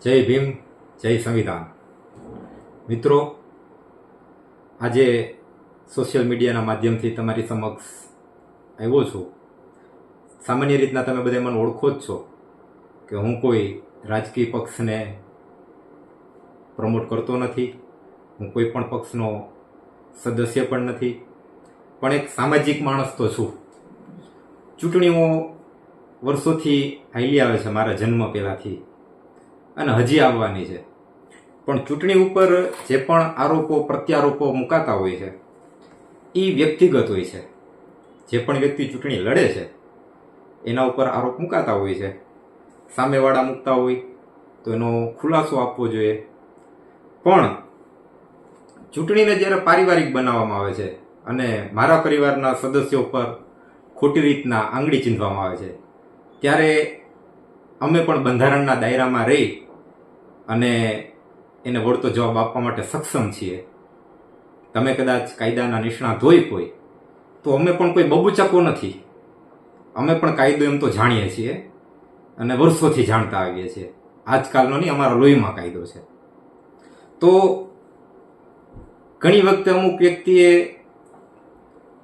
જય ભીમ, જય સંવિધાન. મિત્રો, આજે સોશિયલ મીડિયાના માધ્યમથી તમારી સમક્ષ આવ્યો છું. સામાન્ય રીતના તમે બધા મને ઓળખો જ છો કે હું કોઈ રાજકીય પક્ષને પ્રમોટ કરતો નથી, હું કોઈ પણ પક્ષનો સદસ્ય પણ નથી, પણ એક સામાજિક માણસ તો છું. ચૂંટણીઓ વર્ષોથી હાલી આવે છે, મારા જન્મ પહેલાંથી, અને હજી આવવાની છે. પણ ચૂંટણી ઉપર જે પણ આરોપો પ્રત્યારોપો મુકાતા હોય છે એ વ્યક્તિગત હોય છે. જે પણ વ્યક્તિ ચૂંટણી લડે છે એના ઉપર આરોપ મુકાતા હોય છે. સામેવાળા મૂકતા હોય તો એનો ખુલાસો આપવો જોઈએ. પણ ચૂંટણીને જ્યારે પારિવારિક બનાવવામાં આવે છે અને મારા પરિવારના સદસ્યો પર ખોટી રીતના આંગળી ચીંધવામાં આવે છે, ત્યારે અમે પણ બંધારણના દાયરામાં રહી અને એને વળતો જવાબ આપવા માટે સક્ષમ છીએ. તમે કદાચ કાયદાના નિષ્ણાત હોય કોઈ, તો અમે પણ કોઈ બબૂચકો નથી. અમે પણ કાયદો એમ તો જાણીએ છીએ અને વર્ષોથી જાણતા આવીએ છીએ. આજકાલનો નહીં, અમારા લોહીમાં કાયદો છે. તો ઘણી વખતે અમુક વ્યક્તિએ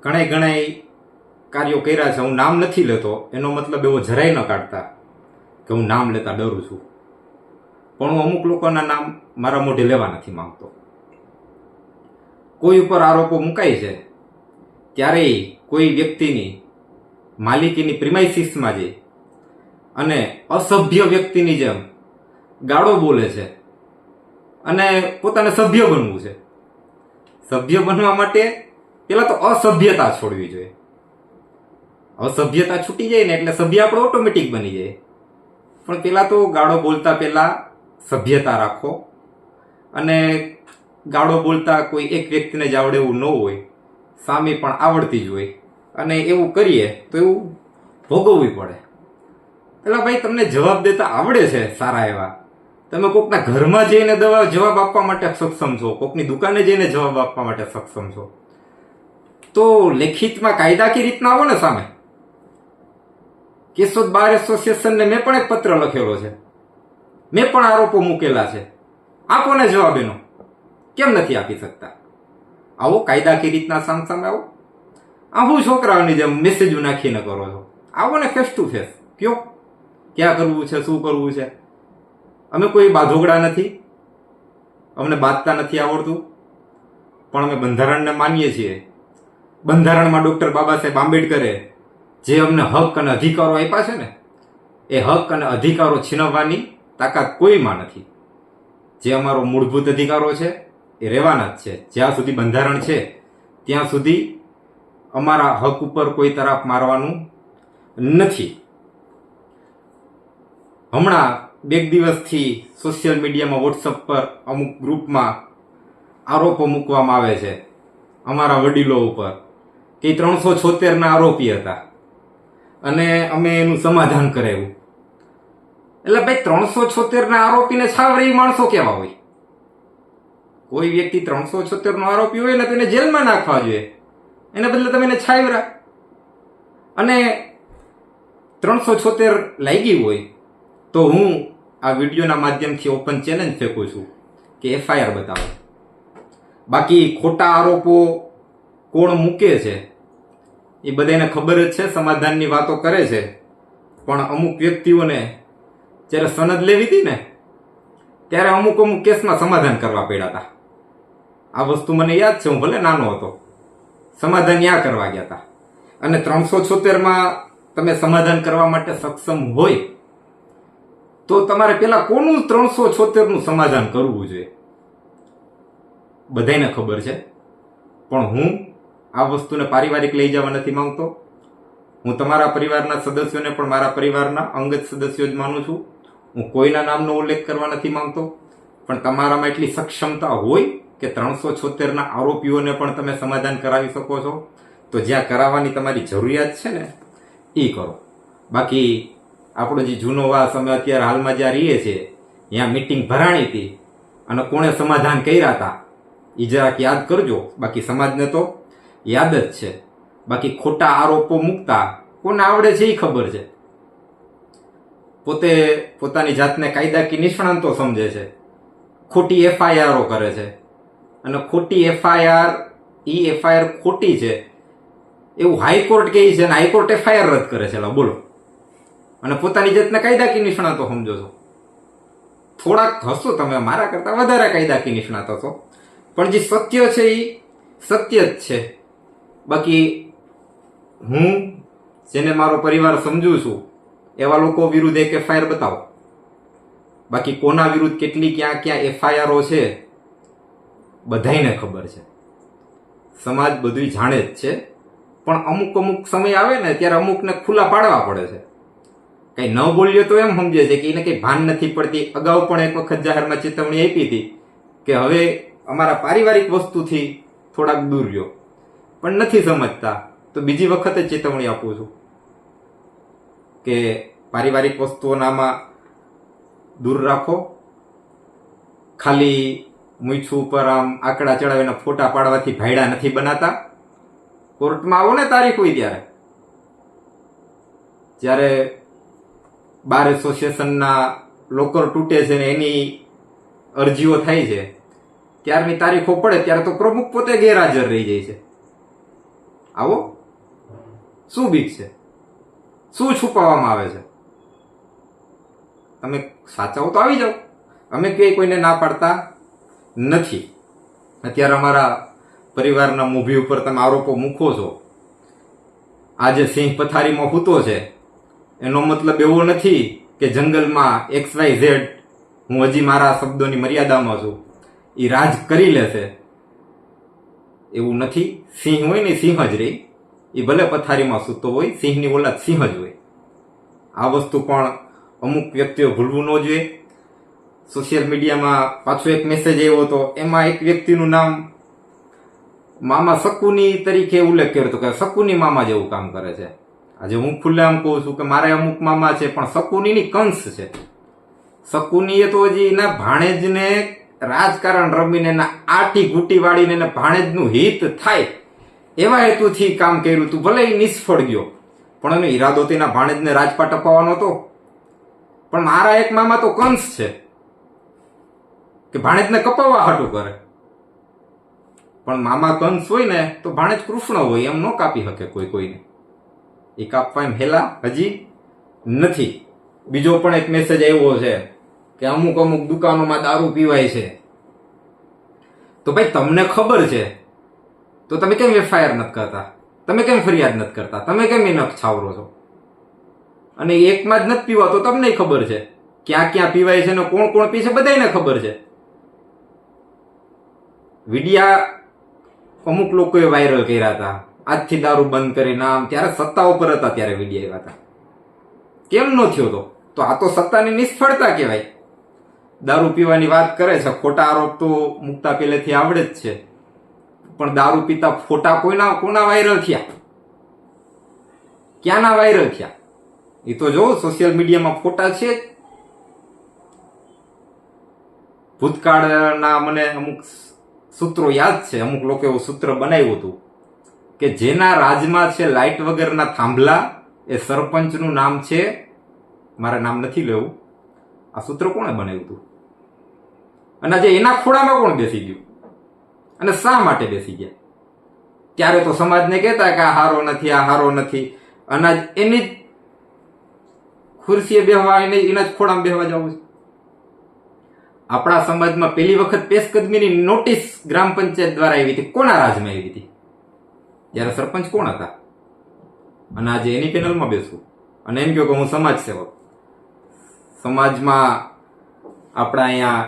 ઘણા કાર્યો કર્યા છે. હું નામ નથી લેતો, એનો મતલબ એવો જરાય ન કાઢતા કે હું નામ લેતા ડરું છું, પણ હું અમુક લોકોના નામ મારા મોઢે લેવા નથી માંગતો. કોઈ ઉપર આરોપો મુકાય છે ત્યારે કોઈ વ્યક્તિની માલિકીની પ્રિમાઇસીસમાં જઈ અને અસભ્ય વ્યક્તિની જેમ ગાળો બોલે છે અને પોતાને સભ્ય બનવું છે. સભ્ય બનવા માટે પેલા તો અસભ્યતા છોડવી જોઈએ. અસભ્યતા છૂટી જાય ને એટલે સભ્ય આપણે ઓટોમેટિક બની જાય. પણ પેલા તો ગાળો બોલતા પહેલા સભ્યતા રાખો. અને ગાળો બોલતા કોઈ એક વ્યક્તિને જ આવડે એવું ન હોય, સામે પણ આવડતી જ હોય, અને એવું કરીએ તો એવું ભોગવવું પડે. એટલે ભાઈ, તમને જવાબ દેતા આવડે છે સારા એવા, તમે કોકના ઘરમાં જઈને જવાબ આપવા માટે સક્ષમ છો, કોકની દુકાને જઈને જવાબ આપવા માટે સક્ષમ છો, તો લેખિતમાં કાયદાકીય રીતના આવો ને સામે. કેશોદ બાર એસોસિએશનને મેં પણ એક પત્ર લખેલો છે, મેં પણ આરોપો મૂકેલા છે. આપો ને જવાબ એનો. કેમ નથી આપી શકતા? આવો કાયદાકીય રીતના સામે આવો. આવું છોકરાઓની જેમ મેસેજો નાખીને કરો છો. આવો ને ફેસ ટુ ફેસ કયો ક્યાં કરવું છે, શું કરવું છે. અમે કોઈ બાધોગડા નથી, અમને બાંધતા નથી આવડતું, પણ અમે બંધારણને માનીએ છીએ. બંધારણમાં ડોક્ટર બાબા સાહેબ આંબેડકરે જે અમને હક અને અધિકારો આપ્યા છે ને, એ હક અને અધિકારો છીનવવાની તાકાત કોઈમાં નથી. જે અમારો મૂળભૂત અધિકારો છે એ રહેવાના જ છે. જ્યાં સુધી બંધારણ છે ત્યાં સુધી અમારા હક ઉપર કોઈ તરફ મારવાનું નથી. હમણાં બે દિવસથી સોશિયલ મીડિયામાં, વોટ્સઅપ પર અમુક ગ્રુપમાં આરોપો મૂકવામાં આવે છે અમારા વડીલો ઉપર કે 376ના આરોપી હતા અને અમે એનું સમાધાન કરાવ્યું. એટલે ભાઈ, 376ના આરોપીને છાવરી માણસો કેવા હોય? કોઈ વ્યક્તિ 376નો આરોપી હોય ને તો એને જેલમાં નાખવા જોઈએ, એને બદલે તમે એને છાવરા. અને 376 લાગી હોય તો હું આ વિડીયોના માધ્યમથી ઓપન ચેલેન્જ ફેંકું છું કે FIR બતાવો. બાકી ખોટા આરોપો કોણ મૂકે છે એ બધાને ખબર જ છે, સમાધાનની વાતો કરે છે. પણ અમુક વ્યક્તિઓને જ્યારે સનદ લેવી હતી ને, ત્યારે અમુક કેસમાં સમાધાન કરવા પડ્યા હતા. આ વસ્તુ મને યાદ છે, હું ભલે નાનો હતો, સમાધાન યા કરવા ગયા હતા. અને 376માં તમે સમાધાન કરવા માટે સક્ષમ હોય તો તમારે પેલા કોનું 376નું સમાધાન કરવું જોઈએ બધાને ખબર છે. પણ હું આ વસ્તુને પારિવારિક લઈ જવા નથી માંગતો. હું તમારા પરિવારના સદસ્યોને પણ મારા પરિવારના અંગત સદસ્યો જ માનું છું. હું કોઈના નામનો ઉલ્લેખ કરવા નથી માંગતો. પણ તમારામાં એટલી સક્ષમતા હોય કે 376ના આરોપીઓને પણ તમે સમાધાન કરાવી શકો છો, તો જ્યાં કરાવવાની તમારી જરૂરિયાત છે ને એ કરો. બાકી આપણો જે જૂનો વાસ, અમે અત્યારે હાલમાં જ્યાં રહીએ છીએ ત્યાં મિટિંગ ભરાણી હતી અને કોણે સમાધાન કર્યા હતા એ જરાક યાદ કરજો. બાકી સમાજને તો યાદ જ છે. બાકી ખોટા આરોપો મૂકતા કોને આવડે છે એ ખબર છે. પોતે પોતાની જાતને કાયદાકીય નિષ્ણાંતો સમજે છે, ખોટી એફઆઈઆરો કરે છે, અને ખોટી એફઆઈઆર ખોટી છે એવું હાઈકોર્ટ કહે છે, અને હાઈકોર્ટ એફઆઈઆર રદ કરે છે. બોલો, અને પોતાની જાતને કાયદાકીય નિષ્ણાતો સમજો છો. થોડાક હશો તમે, મારા કરતા વધારે કાયદાકીય નિષ્ણાતો છો, પણ જે સત્ય છે એ સત્ય જ છે. બાકી હું જેને મારો પરિવાર સમજુ છું એવા લોકો વિરુદ્ધ એક એફઆઈઆર બતાવો. બાકી કોના વિરુદ્ધ કેટલી ક્યાં ક્યાં એફઆઈઆરો છે બધાયને ખબર છે, સમાજ બધું જાણે જ છે. પણ અમુક અમુક સમય આવે ને ત્યારે અમુકને ખુલ્લા પાડવા પડે છે. કઈ ન બોલ્યો તો એમ સમજે છે કે એને કઈ ભાન નથી પડતી. અગાઉ પણ એક વખત જાહેરમાં ચેતવણી આપી હતી કે હવે અમારા પારિવારિક વસ્તુથી થોડાક દૂર રહ્યો, પણ નથી સમજતા. તો બીજી વખત જ ચેતવણી આપું છું કે પારિવારિક વસ્તુઓનામાં દૂર રાખો. ખાલી મૂછું ઉપર આમ આંકડા ચડાવીને ફોટા પાડવાથી ભાયડા નથી બનાતા. કોર્ટમાં આવો ને તારીખ હોય ત્યારે, જ્યારે બાર એસોસિએશનના લોકર તૂટે છે ને એની અરજીઓ થાય છે, ત્યારની તારીખો પડે ત્યારે તો પ્રમુખ પોતે ગેરહાજર રહી જાય છે. આવો, શું બીક છે? શું છુપાવવામાં આવે છે? તમે સાચા હો તો આવી જાઓ. અમે ક્યાંય કોઈને ના પાડતા નથી. અત્યારે અમારા પરિવારના મોભી ઉપર તમે આરોપો મૂકો છો. આજે સિંહ પથારીમાં હૂતો છે એનો મતલબ એવો નથી કે જંગલમાં XYZ હું હજી મારા શબ્દોની મર્યાદામાં છું, એ રાજ કરી લેશે એવું નથી. સિંહ હોય ને સિંહ જ રહી, એ ભલે પથારીમાં સૂતો હોય, સિંહની ઓલાદ સિંહ જ હોય. આ વસ્તુ પણ અમુક વ્યક્તિઓ ભૂલવું ન જોઈએ. સોશિયલ મીડિયામાં પાછો એક મેસેજ આવ્યો હતો, એમાં એક વ્યક્તિનું નામ મામા શકુની તરીકે ઉલ્લેખ કર્યો હતો કે શકુની મામા જેવું કામ કરે છે. આજે હું ખુલ્લેઆમ કહું છું કે મારે અમુક મામા છે, પણ શકુનીની કંસ છે. શકુનીએ તો હજી એના ભાણેજને રાજકારણ રમીને એના આટી ઘૂંટી વાળીને એને ભાણેજનું હિત થાય એવા હેતુથી કામ કર્યું હતું. ભલે એ નિષ્ફળ ગયો, પણ એનો ઈરાદો તેના ભાણેજને રાજપાટ અપાવવાનો હતો. પણ મારા એક મામા તો કંસ છે કે ભાણેજને કપાવવા હાટું કરે. પણ મામા કંસ હોય ને તો ભાણેજ કૃષ્ણ હોય, એમ ન કાપી શકે કોઈ કોઈને. એ કાપવા એમ હેલા હજી નથી. બીજો પણ એક મેસેજ આવ્યો છે કે અમુક અમુક દુકાનોમાં દારૂ પીવાય છે. તો ભાઈ તમને ખબર છે તો તમે કેમ એફઆઈઆર નથી કરતા? તમે કેમ ફરિયાદ નથી કરતા? તમે કેમ એ નખ છાવરો છો? અને એકમાં જ નથી પીવા તો તમને ખબર છે ક્યાં ક્યાં પીવાય છે ને કોણ કોણ પી છે, બધાને ખબર છે. વિડિયા અમુક લોકોએ વાયરલ કર્યા હતા, આજથી દારૂ બંધ કરી નામ, ત્યારે સત્તા ઉપર હતા ત્યારે વિડિયા આવ્યા હતા. કેમ ન થયો? તો આ તો સત્તાની નિષ્ફળતા કહેવાય. દારૂ પીવાની વાત કરે છે, ખોટા આરોપ તો મુકતા પહેલેથી આવડે જ છે, પણ દારૂ પીતા ફોટા કોના વાયરલ થયા? ક્યાંના વાયરલ થયા? એ તો જો સોશિયલ મીડિયામાં ફોટા છે. ભૂતકાળના મને અમુક સૂત્રો યાદ છે. અમુક લોકો એવું સૂત્ર બનાવ્યું હતું કે જેના રાજમાં છે લાઇટ વગરના થાંભલા, એ સરપંચનું નામ છે, મારે નામ નથી લેવું. આ સૂત્ર કોણે બનાવ્યું હતું? અને આજે એના ખોળામાં કોણ બેસી ગયું? અને શા માટે બેસી ગયા? ત્યારે તો સમાજને કહેતા કે આ હારો નથી, આ હારો નથી. અને એની જ ખુરશીએ બેહવા, એના જ ખોળામાં બેહવા જવું છે. આપણા સમાજમાં પહેલી વખત પેશકદમીની નોટિસ ગ્રામ પંચાયત દ્વારા આવી હતી. કોના રાજમાં આવી હતી? જયારે સરપંચ કોણ હતા? અને આજે એની પેનલમાં બેસવું અને એમ કહ્યું કે હું સમાજ સેવક. સમાજમાં આપણા અહીંયા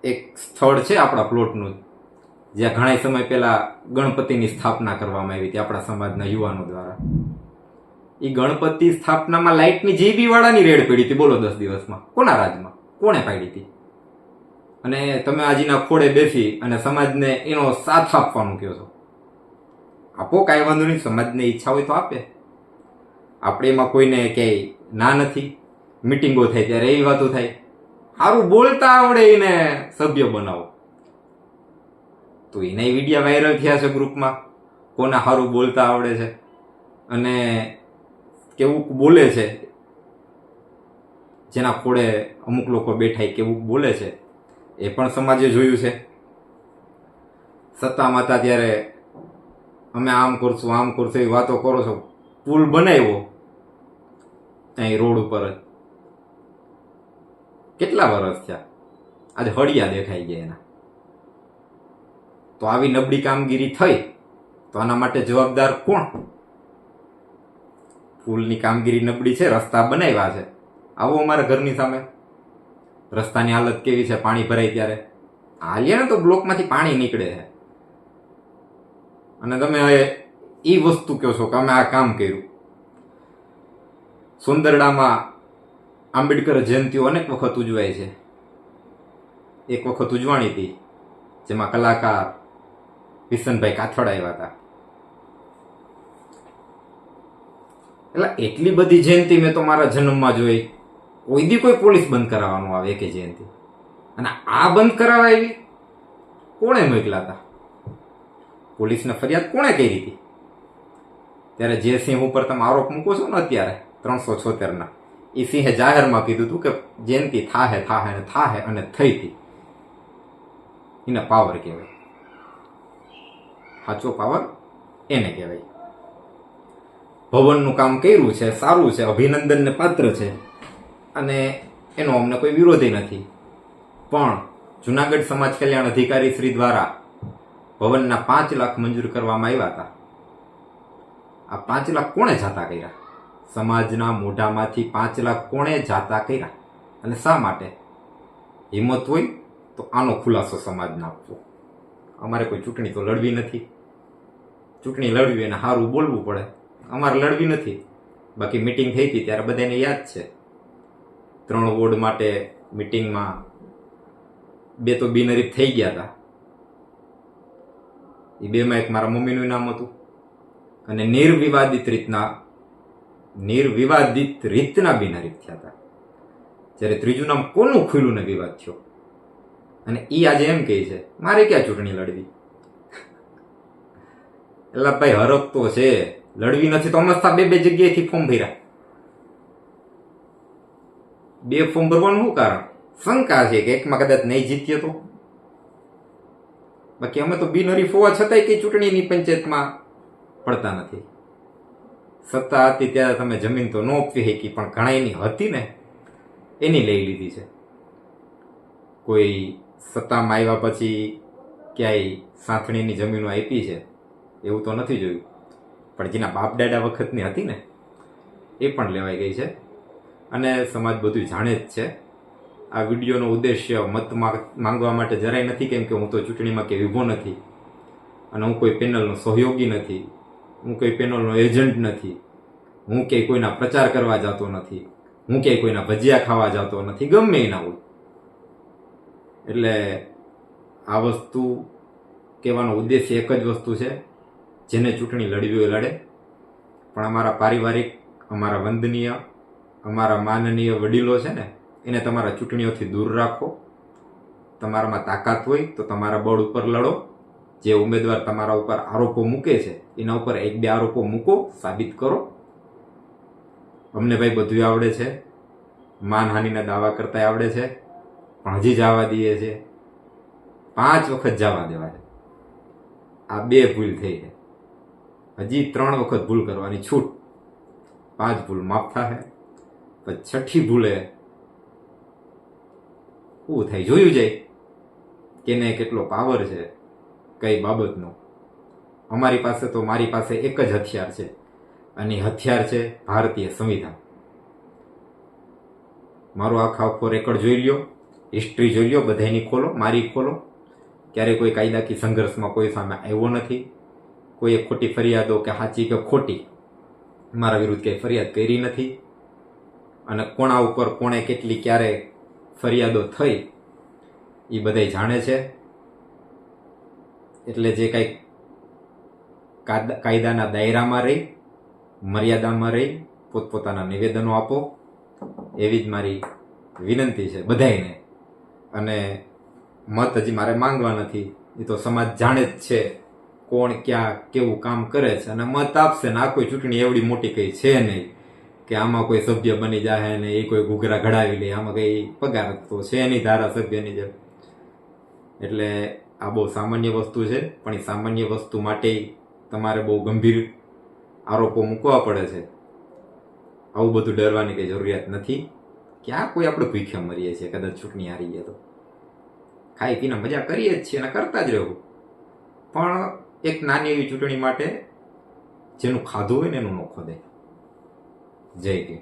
એક સ્થળ છે આપણા પ્લોટનું, જ્યાં ઘણા સમય પહેલા ગણપતિની સ્થાપના કરવામાં આવી હતી આપણા સમાજના યુવાનો દ્વારા. એ ગણપતિ સ્થાપનામાં લાઇટની JB વાળાની રેડ પડી હતી. બોલો, 10 દિવસમાં કોના રાજમાં? કોણે પાડી હતી? અને તમે આજના ખોળે બેસી અને સમાજને એનો સાથ આપવાનું કહો છો. આપો, કાંઈ વાંધો નહીં. સમાજને ઈચ્છા હોય તો આપે. આપણે એમાં કોઈને ક્યાંય ના નથી. મિટિંગો થાય ત્યારે એવી વાતો થાય. સારું બોલતા આવડે એને સભ્ય બનાવો, તો એના વિડીયા વાયરલ થયા છે ગ્રુપમાં. કોના સારું બોલતા આવડે છે અને કેવું બોલે છે જેના ખોળે અમુક લોકો બેઠાય કેવું બોલે છે એ પણ સમાજે જોયું છે. સત્તામાં હતા ત્યારે અમે આમ કરશું એવી વાતો કરો છો. પુલ બનાવ્યો અહીં રોડ ઉપર જ, કેટલા વર્ષ થયા, આજે હળિયા દેખાઈ ગયા એના. તો આવી નબળી કામગીરી થઈ તો આના માટે જવાબદાર કોણ? પુલની કામગીરી નબળી છે, રસ્તા બનાવ્યા છે. આવો અમારા ઘરની સામે રસ્તાની હાલત કેવી છે, પાણી ભરાય ત્યારે હાલીએ ને તો બ્લોકમાંથી પાણી નીકળે છે. અને તમે હવે એ વસ્તુ કહો છો કે અમે આ કામ કર્યું. સુંદરડામાં આંબેડકર જયંતિઓ અનેક વખત ઉજવાય છે. એક વખત ઉજવાણી હતી જેમાં કલાકાર વિસનભાઈ કાથડ આવ્યા હતા. એટલે એટલી બધી જયંતિ મેં તો મારા જન્મમાં જોઈ. કોઈ દી કોઈ પોલીસ બંધ કરાવવાનું આવે કે જયંતિ, અને આ બંધ કરાવવા આવી કોણે મોકલા હતા? પોલીસને ફરિયાદ કોણે કરી હતી? ત્યારે જે સિંહ ઉપર તમે આરોપ મૂકો છો ને અત્યારે 376 એ સિંહે જાહેરમાં કીધું હતું કે જયંતિ થાહે અને થઈ હતી. એને પાવર કહેવાય, સાચો પાવર એને કહેવાય. ભવનનું કામ કર્યું છે, સારું છે, અભિનંદનને પાત્ર છે અને એનો અમને કોઈ વિરોધી નથી. પણ જુનાગઢ સમાજ કલ્યાણ અધિકારી શ્રી દ્વારા ભવનના 5 લાખ મંજૂર કરવામાં આવ્યા હતા. આ 5 લાખ કોણે જાતા કર્યા? સમાજના મોઢામાંથી 5 લાખ કોણે જાતા કર્યા અને શા માટે? હિંમત હોય તો આનો ખુલાસો સમાજને આપવો. અમારે કોઈ ચૂંટણી તો લડવી નથી. ચૂંટણી લડવી અને સારું બોલવું પડે. અમારે લડવી નથી. બાકી મિટિંગ થઈ હતી ત્યારે બધાને યાદ છે, 3 વોર્ડ માટે મિટિંગમાં 2 તો બિનહરીફ થઈ ગયા હતા. એ 2માં એક મારા મમ્મીનું નામ હતું અને નિર્વિવાદિત રીતના બિનહરીફ થયા હતા. જ્યારે ત્રીજું નામ કોનું ખુલ્લું ને વિવાદ થયો અને એ આજે એમ કહે છે મારે ક્યાં ચૂંટણી લડવી? એટલે ભાઈ હરક તો છે, લડવી નથી તો અમસ્તા 2 જગ્યાએથી ફોર્મ ભર્યા. 2 ફોર્મ ભરવાનું શું કારણ? શંકા છે કે એકમાં કદાચ નહીં જીતીએ તો. બાકી અમે તો બિનહરીફ હોવા છતાંય કઈ ચૂંટણીની પંચાયતમાં પડતા નથી. સત્તા હતી ત્યારે તમે જમીન તો ન આપવી શકી, પણ ઘણા એની હતી ને એની લઈ લીધી છે. કોઈ સત્તામાં આવ્યા પછી ક્યાંય સાંથણીની જમીનો આપી છે એવું તો નથી જોયું, પણ જેના બાપ દાદા વખતની હતી ને એ પણ લેવાઈ ગઈ છે. અને સમાજ બધું જાણે જ છે. આ વિડીયોનો ઉદ્દેશ્ય મત માંગવા માટે જરાય નથી, કેમ કે હું તો ચૂંટણીમાં કે ઊભો નથી અને હું કોઈ પેનલનો સહયોગી નથી, હું કોઈ પેનલનો એજન્ટ નથી, હું ક્યાંય કોઈના પ્રચાર કરવા જતો નથી, હું ક્યાંય કોઈના ભજીયા ખાવા જતો નથી, ગમે એના હોય. એટલે આ વસ્તુ કહેવાનો ઉદ્દેશ્ય એક જ વસ્તુ છે, જેને ચૂંટણી લડવી હોય લડે, પણ અમારા પારિવારિક, અમારા વંદનીય, અમારા માનનીય વડીલો છે ને એને તમારા ચૂંટણીઓથી દૂર રાખો. તમારામાં તાકાત હોય તો તમારા બળ ઉપર લડો. જે ઉમેદવાર તમારા ઉપર આરોપો મૂકે છે એના ઉપર 1-2 આરોપો મૂકો, સાબિત કરો. અમને ભાઈ બધું આવડે છે, માનહાનિના દાવા કરતા આવડે છે, પણ હજી જવા દઈએ છે. 5 વખત જવા દેવા છે. આ 2 ભૂલ થઈ છે, હજી 3 વખત ભૂલ કરવાની છૂટ. 5 ભૂલ માફ થાય, પછી 6ઠી ભૂલે શું થાય જોયું જાય કેને કેટલો પાવર છે કઈ બાબતનો. અમારી પાસે તો, મારી પાસે એક જ હથિયાર છે અને હથિયાર છે ભારતીય સંવિધાન. મારો આખો રેકોર્ડ જોઈ લ્યો, હિસ્ટ્રી જોઈ લ્યો, બધાની ખોલો, મારી ખોલો. ક્યારેય કોઈ કાયદાકીય સંઘર્ષમાં કોઈ સામે આવ્યો નથી. કોઈએ ખોટી ફરિયાદો કે સાચી કે ખોટી મારા વિરુદ્ધ કંઈ ફરિયાદ કરી નથી. અને કોણા ઉપર કોણે કેટલી ક્યારે ફરિયાદો થઈ એ બધાય જાણે છે. એટલે જે કંઈક કાયદાના દાયરામાં રહી, મર્યાદામાં રહી પોતપોતાના નિવેદનો આપો, એવી જ મારી વિનંતી છે બધાયને. અને મત હજી મારે માંગવા નથી, એ તો સમાજ જાણે જ છે કોણ ક્યાં કેવું કામ કરે છે અને મત આપશે ને. આ કોઈ ચૂંટણી એવડી મોટી કઈ છે નહીં કે આમાં કોઈ સભ્ય બની જાય ને એ કોઈ ઘૂઘરા ઘડાવી લે, આમાં કઈ પગાર તો છે નહીં ધારાસભ્યની જેમ. એટલે આ બહુ સામાન્ય વસ્તુ છે, પણ એ સામાન્ય વસ્તુ માટે તમારે બહુ ગંભીર આરોપો મૂકવા પડે છે. આવું બધું ડરવાની કઈ જરૂરિયાત નથી. ક્યાં કોઈ આપણે ભૂખ્યા મરીએ છીએ કદાચ ચૂંટણી હારી ગયા તો? ખાઈ પીને મજા કરીએ જ છીએ અને કરતા જ રહેવું. પણ એક નાની એવી ચૂંટણી માટે જેનું ખાધું હોય ને એનું ન ખોદે. જય કે